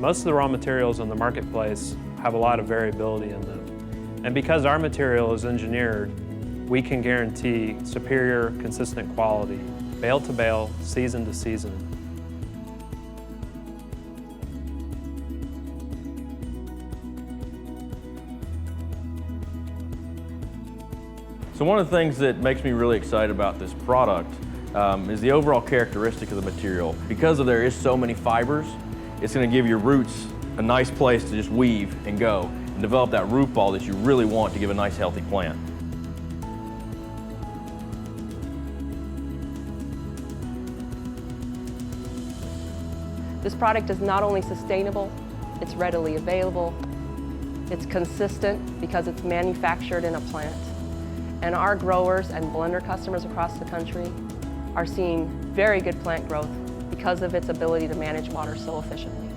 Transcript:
Most of the raw materials in the marketplace have a lot of variability in them. And because our material is engineered, we can guarantee superior, consistent quality, bale to bale, season to season. So one of the things that makes me really excited about this product is the overall characteristic of the material. Because there is so many fibers, it's going to give your roots a nice place to just weave and go and develop that root ball that you really want to give a nice healthy plant. This product is not only sustainable, it's readily available, it's consistent because it's manufactured in a plant. And our growers and blender customers across the country are seeing very good plant growth because of its ability to manage water so efficiently.